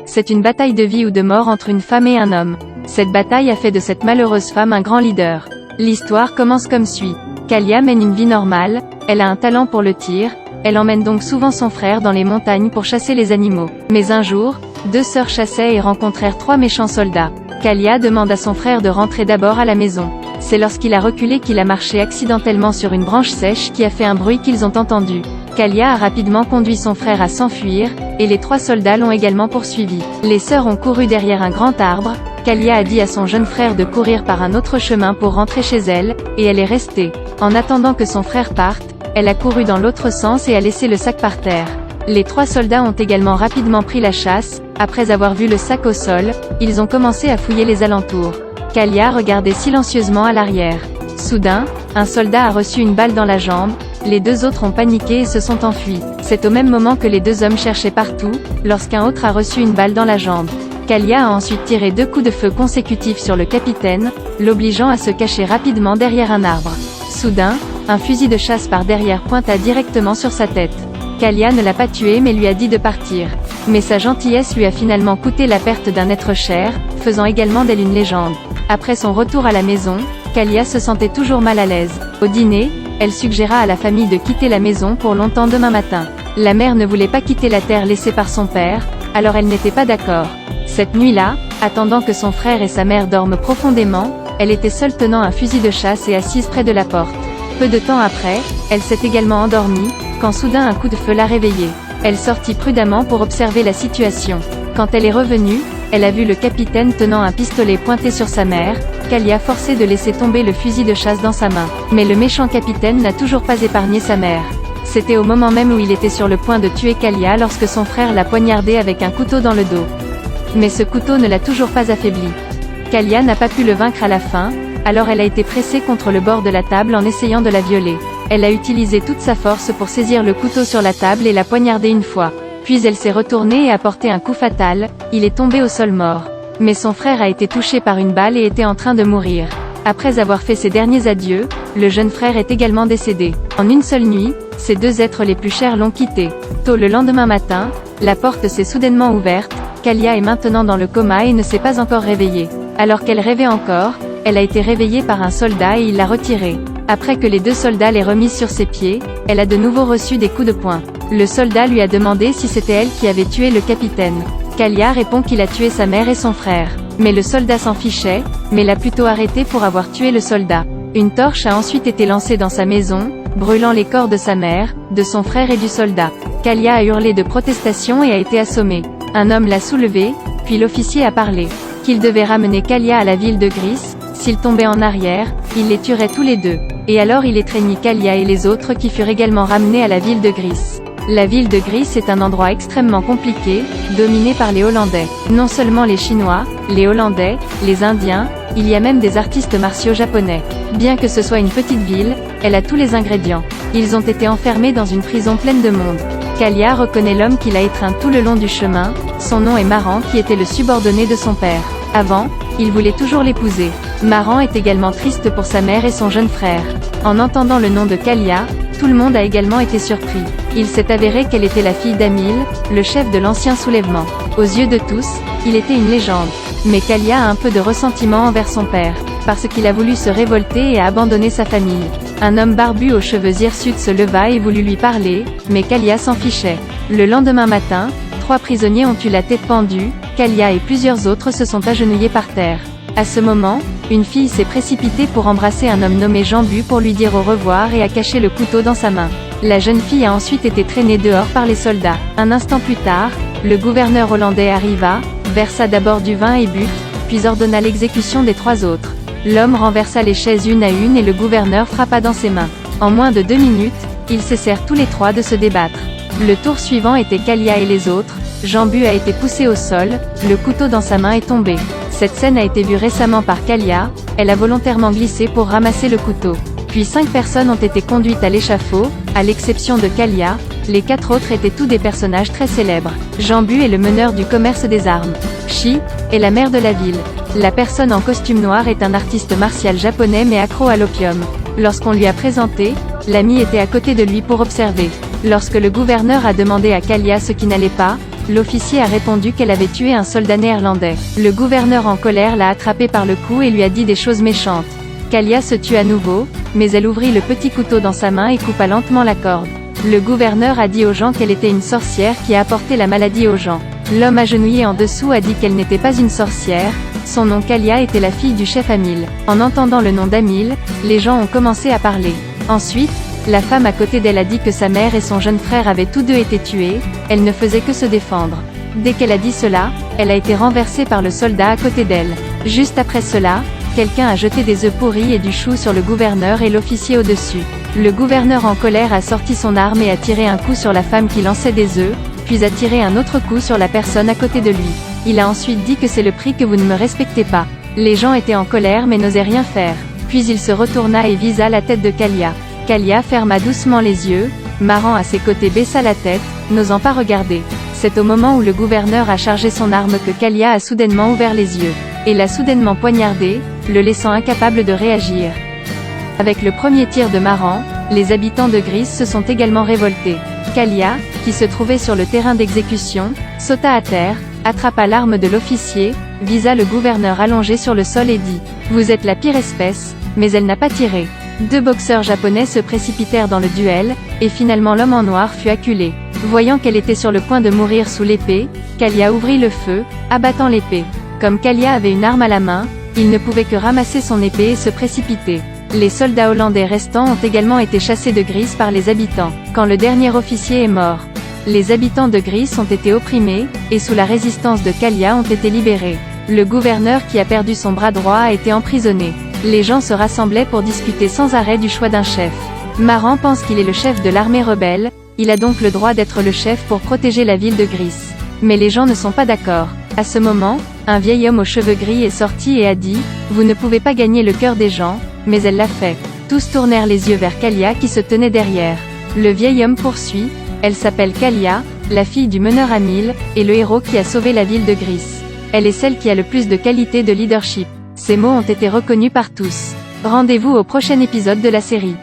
C'est une bataille de vie ou de mort entre une femme et un homme. Cette bataille a fait de cette malheureuse femme un grand leader. L'histoire commence comme suit. Kalia mène une vie normale, elle a un talent pour le tir, elle emmène donc souvent son frère dans les montagnes pour chasser les animaux. Mais un jour, deux sœurs chassaient et rencontrèrent 3 méchants soldats. Kalia demande à son frère de rentrer d'abord à la maison. C'est lorsqu'il a reculé qu'il a marché accidentellement sur une branche sèche qui a fait un bruit qu'ils ont entendu. Kalia a rapidement conduit son frère à s'enfuir, et les 3 soldats l'ont également poursuivi. Les sœurs ont couru derrière un grand arbre. Kalia a dit à son jeune frère de courir par un autre chemin pour rentrer chez elle, et elle est restée. En attendant que son frère parte, elle a couru dans l'autre sens et a laissé le sac par terre. Les 3 soldats ont également rapidement pris la chasse. Après avoir vu le sac au sol, ils ont commencé à fouiller les alentours. Kalia regardait silencieusement à l'arrière. Soudain, un soldat a reçu une balle dans la jambe, les 2 autres ont paniqué et se sont enfuis. C'est au même moment que les 2 hommes cherchaient partout, lorsqu'un autre a reçu une balle dans la jambe. Kalia a ensuite tiré 2 coups de feu consécutifs sur le capitaine, l'obligeant à se cacher rapidement derrière un arbre. Soudain, un fusil de chasse par derrière pointa directement sur sa tête. Kalia ne l'a pas tué mais lui a dit de partir. Mais sa gentillesse lui a finalement coûté la perte d'un être cher, faisant également d'elle une légende. Après son retour à la maison, Kalia se sentait toujours mal à l'aise. Au dîner, elle suggéra à la famille de quitter la maison pour longtemps demain matin. La mère ne voulait pas quitter la terre laissée par son père, alors elle n'était pas d'accord. Cette nuit-là, attendant que son frère et sa mère dorment profondément, elle était seule tenant un fusil de chasse et assise près de la porte. Peu de temps après, elle s'est également endormie, quand soudain un coup de feu l'a réveillée. Elle sortit prudemment pour observer la situation. Quand elle est revenue, elle a vu le capitaine tenant un pistolet pointé sur sa mère. Kalia forcée de laisser tomber le fusil de chasse dans sa main. Mais le méchant capitaine n'a toujours pas épargné sa mère. C'était au moment même où il était sur le point de tuer Kalia lorsque son frère l'a poignardé avec un couteau dans le dos. Mais ce couteau ne l'a toujours pas affaibli. Kalia n'a pas pu le vaincre à la fin, alors elle a été pressée contre le bord de la table en essayant de la violer. Elle a utilisé toute sa force pour saisir le couteau sur la table et la poignarder une fois. Puis elle s'est retournée et a porté un coup fatal, il est tombé au sol mort. Mais son frère a été touché par une balle et était en train de mourir. Après avoir fait ses derniers adieux, le jeune frère est également décédé. En une seule nuit, ces 2 êtres les plus chers l'ont quitté. Tôt le lendemain matin, la porte s'est soudainement ouverte. Kalia est maintenant dans le coma et ne s'est pas encore réveillée. Alors qu'elle rêvait encore, elle a été réveillée par un soldat et il l'a retirée. Après que les 2 soldats l'aient remise sur ses pieds, elle a de nouveau reçu des coups de poing. Le soldat lui a demandé si c'était elle qui avait tué le capitaine. Kalia répond qu'il a tué sa mère et son frère. Mais le soldat s'en fichait, mais l'a plutôt arrêté pour avoir tué le soldat. Une torche a ensuite été lancée dans sa maison, brûlant les corps de sa mère, de son frère et du soldat. Kalia a hurlé de protestation et a été assommée. Un homme l'a soulevée, puis l'officier a parlé. Qu'il devait ramener Kalia à la ville de Gris. S'il tombait en arrière, il les tuerait tous les 2. Et alors il étreignit Kalia et les autres qui furent également ramenés à la ville de Gris. La ville de Gris est un endroit extrêmement compliqué, dominé par les Hollandais. Non seulement les Chinois, les Hollandais, les Indiens, il y a même des artistes martiaux japonais. Bien que ce soit une petite ville, elle a tous les ingrédients. Ils ont été enfermés dans une prison pleine de monde. Kalia reconnaît l'homme qui l'a étreint tout le long du chemin, son nom est Maran qui était le subordonné de son père. Avant, il voulait toujours l'épouser. Maran est également triste pour sa mère et son jeune frère. En entendant le nom de Kalia, tout le monde a également été surpris. Il s'est avéré qu'elle était la fille d'Amil, le chef de l'ancien soulèvement. Aux yeux de tous, il était une légende. Mais Kalia a un peu de ressentiment envers son père, parce qu'il a voulu se révolter et a abandonné sa famille. Un homme barbu aux cheveux hirsutes se leva et voulut lui parler, mais Kalia s'en fichait. Le lendemain matin, 3 prisonniers ont eu la tête pendue, Kalia et plusieurs autres se sont agenouillés par terre. À ce moment, une fille s'est précipitée pour embrasser un homme nommé Jambu pour lui dire au revoir et a caché le couteau dans sa main. La jeune fille a ensuite été traînée dehors par les soldats. Un instant plus tard, le gouverneur hollandais arriva, versa d'abord du vin et but, puis ordonna l'exécution des 3 autres. L'homme renversa les chaises une à une et le gouverneur frappa dans ses mains. En moins de 2 minutes, ils cessèrent tous les 3 de se débattre. Le tour suivant était Kalia et les autres. Jambu a été poussé au sol, le couteau dans sa main est tombé. Cette scène a été vue récemment par Kalia, elle a volontairement glissé pour ramasser le couteau. Puis 5 personnes ont été conduites à l'échafaud, à l'exception de Kalia, les 4 autres étaient tous des personnages très célèbres. Jambu est le meneur du commerce des armes. Shi est la mère de la ville. La personne en costume noir est un artiste martial japonais mais accro à l'opium. Lorsqu'on lui a présenté, l'ami était à côté de lui pour observer. Lorsque le gouverneur a demandé à Kalia ce qui n'allait pas, L'officier a répondu qu'elle avait tué un soldat néerlandais. Le gouverneur en colère l'a attrapée par le cou et lui a dit des choses méchantes. Kalia se tue à nouveau, mais elle ouvrit le petit couteau dans sa main et coupa lentement la corde. Le gouverneur a dit aux gens qu'elle était une sorcière qui a apporté la maladie aux gens. L'homme agenouillé en dessous a dit qu'elle n'était pas une sorcière, son nom Kalia était la fille du chef Amil. En entendant le nom d'Amil, les gens ont commencé à parler. Ensuite, la femme à côté d'elle a dit que sa mère et son jeune frère avaient tous deux été tués, elle ne faisait que se défendre. Dès qu'elle a dit cela, elle a été renversée par le soldat à côté d'elle. Juste après cela, quelqu'un a jeté des œufs pourris et du chou sur le gouverneur et l'officier au-dessus. Le gouverneur en colère a sorti son arme et a tiré un coup sur la femme qui lançait des œufs, puis a tiré un autre coup sur la personne à côté de lui. Il a ensuite dit que c'est le prix que vous ne me respectez pas. Les gens étaient en colère mais n'osaient rien faire. Puis il se retourna et visa la tête de Kalia. Kalia ferma doucement les yeux, Maran à ses côtés baissa la tête, n'osant pas regarder. C'est au moment où le gouverneur a chargé son arme que Kalia a soudainement ouvert les yeux, et l'a soudainement poignardé, le laissant incapable de réagir. Avec le premier tir de Maran, les habitants de Gris se sont également révoltés. Kalia, qui se trouvait sur le terrain d'exécution, sauta à terre, attrapa l'arme de l'officier, visa le gouverneur allongé sur le sol et dit « Vous êtes la pire espèce », mais elle n'a pas tiré. Deux boxeurs japonais se précipitèrent dans le duel, et finalement l'homme en noir fut acculé. Voyant qu'elle était sur le point de mourir sous l'épée, Kalia ouvrit le feu, abattant l'épée. Comme Kalia avait une arme à la main, il ne pouvait que ramasser son épée et se précipiter. Les soldats hollandais restants ont également été chassés de Gris par les habitants. Quand le dernier officier est mort, les habitants de Gris ont été opprimés, et sous la résistance de Kalia ont été libérés. Le gouverneur qui a perdu son bras droit a été emprisonné. Les gens se rassemblaient pour discuter sans arrêt du choix d'un chef. Maran pense qu'il est le chef de l'armée rebelle, il a donc le droit d'être le chef pour protéger la ville de Gris. Mais les gens ne sont pas d'accord. À ce moment, un vieil homme aux cheveux gris est sorti et a dit « Vous ne pouvez pas gagner le cœur des gens », mais elle l'a fait. Tous tournèrent les yeux vers Kalia qui se tenait derrière. Le vieil homme poursuit « Elle s'appelle Kalia, la fille du meneur Amil, et le héros qui a sauvé la ville de Gris. Elle est celle qui a le plus de qualité de leadership. » Ces mots ont été reconnus par tous. Rendez-vous au prochain épisode de la série.